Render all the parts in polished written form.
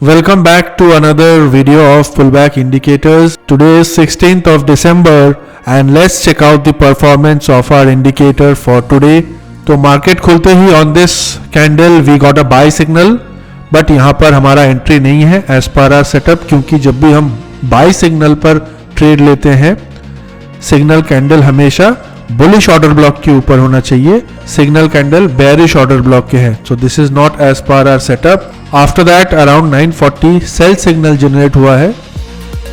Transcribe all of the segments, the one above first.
Welcome back to another video of pullback indicators. Today is 16th of December and let's check out the performance of our indicator for today. तो market खुलते ही on this candle we got a buy signal, but यहाँ पर हमारा entry नहीं है as per our setup, क्योंकि जब भी हम buy signal पर ट्रेड लेते हैं सिग्नल कैंडल हमेशा बुलिश ऑर्डर ब्लॉक के ऊपर होना चाहिए. Signal candle bearish order block के है, so this is not as per our setup. After that around 940 sell signal generate हुआ है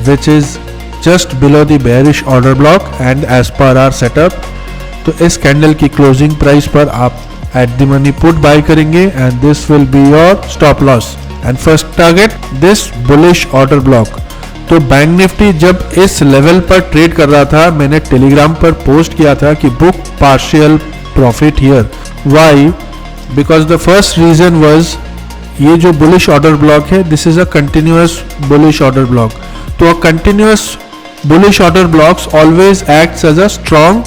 which is just below the bearish order block and as per our setup. तो इस candle की closing price पर आप at the money put buy करेंगे and this will be your stop loss and first target this bullish order block. तो bank Nifty जब इस level पर ट्रेड कर रहा था, मैंने टेलीग्राम पर पोस्ट किया था कि book partial profit here. Why? Because the first reason was ये जो बुलिश ऑर्डर ब्लॉक है this is a continuous bullish order block. तो a continuous bullish order blocks always acts as a strong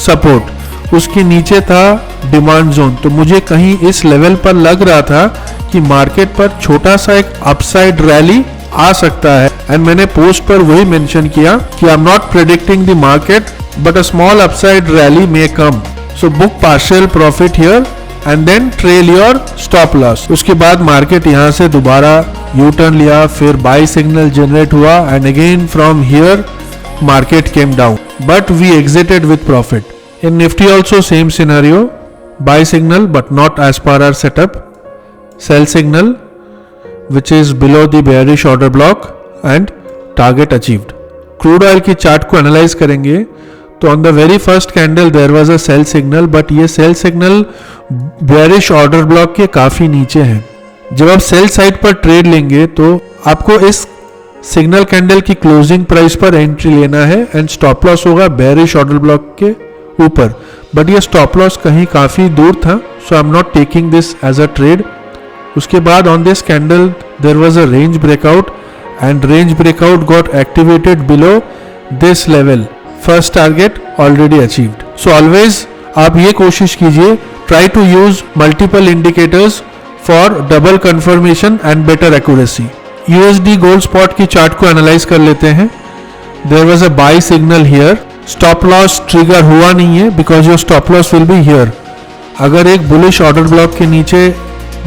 support. उसके नीचे था demand zone. तो मुझे कहीं इस लेवल पर लग रहा था कि मार्केट पर छोटा सा एक अपसाइड रैली आ सकता है एंड मैंने पोस्ट पर वही मेंशन किया कि I am not predicting the market but a small upside rally may come. So book partial profit here and then trail your stop loss. उसके बाद मार्केट यहाँ से दोबारा यू टर्न लिया, फिर बाय सिग्नल जनरेट हुआ and again from here market came down but we exited with profit. In Nifty also same scenario, buy signal but not as per our setup, sell signal which is below the bearish order block and target achieved. Crude oil की chart को analyse करेंगे तो on the very first candle there was a sell signal, but ये sell signal bearish order block के काफी नीचे है. जब आप सेल साइड पर ट्रेड लेंगे तो आपको इस सिग्नल कैंडल की क्लोजिंग प्राइस पर एंट्री लेना है एंड स्टॉप लॉस होगा बेरिश ऑर्डर ब्लॉक के ऊपर. बट ये स्टॉप लॉस कहीं काफी दूर था, so I am not taking this as a trade. उसके बाद on this candle there was a range breakout and range breakout got activated below this level. First target already achieved. So always आप ये कोशिश कीजिए, try to use multiple indicators for double confirmation and better accuracy. USD gold spot की chart को analyse कर लेते हैं. There was a buy signal here, stop loss trigger हुआ नहीं है because your stop loss will be here. अगर एक बुलिश ऑर्डर ब्लॉक के नीचे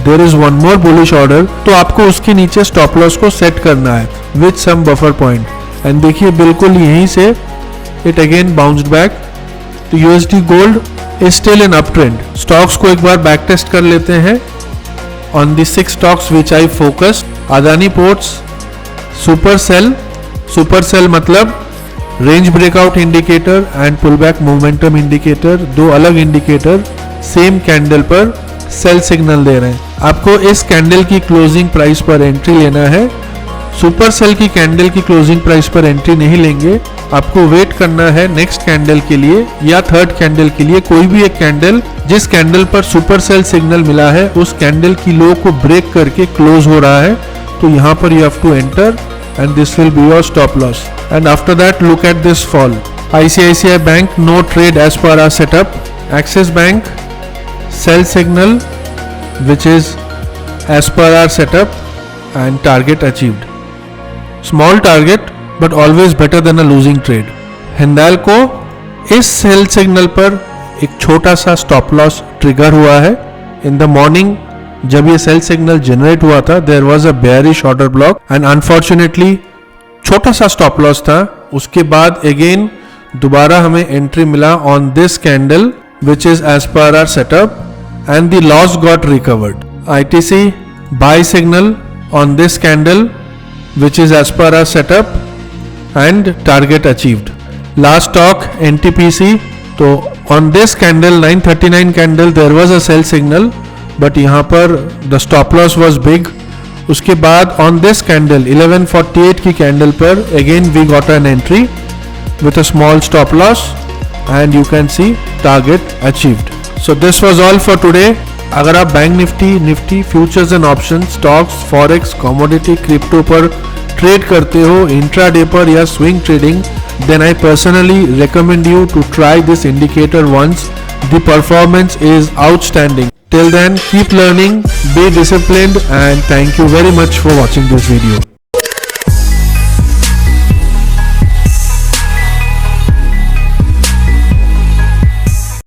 there is one more bullish order तो आपको उसके नीचे स्टॉप लॉस को सेट करना है with some buffer point. And देखिए बिल्कुल यहीं से इट अगेन बाउंस्ड बैक. तो USD gold is still in up trend. Stocks को एक बार बैक टेस्ट कर लेते हैं on the 6 stocks which I focus. Adani ports, super sell मतलब range breakout indicator and pull back momentum indicator, दो अलग इंडिकेटर सेम कैंडल पर सेल सिग्नल दे रहे हैं. आपको इस कैंडल की क्लोजिंग प्राइस पर एंट्री लेना है. सुपर सेल की कैंडल की क्लोजिंग प्राइस पर एंट्री नहीं लेंगे, आपको वेट करना है नेक्स्ट कैंडल के लिए या थर्ड कैंडल के लिए. कोई भी एक कैंडल जिस कैंडल पर सुपर सेल सिग्नल मिला है उस कैंडल की लो को ब्रेक करके क्लोज हो रहा है, तो यहाँ पर you have to enter and this will be your stop loss. And after that look at this fall. ICICI bank no trade as per our setup. Axis bank sell signal which is as per our setup and target achieved. Small target but always better than a losing trade. Hindalco इस cell signal पर एक छोटा सा stop loss trigger हुआ है. In the morning जब ये sell signal generate हुआ था there was a bearish order block and unfortunately छोटा सा स्टॉप लॉस था. उसके बाद अगेन दोबारा हमें एंट्री मिला on this candle which is as per our setup and the loss got recovered. ITC buy signal on this candle which is as per our setup and target achieved. Last stock NTPC. तो on this candle 939 candle there was a sell signal but यहाँ पर the stop loss was big. उसके बाद on this candle 1148 की candle पर again we got an entry with a small stop loss and you can see target achieved. So this was all for today. अगर आप bank Nifty futures and option stocks forex commodity crypto पर trade करते हो intraday पर या swing trading, then I personally recommend you to try this indicator once. The performance is outstanding. Till then, keep learning, be disciplined, and thank you very much for watching this video.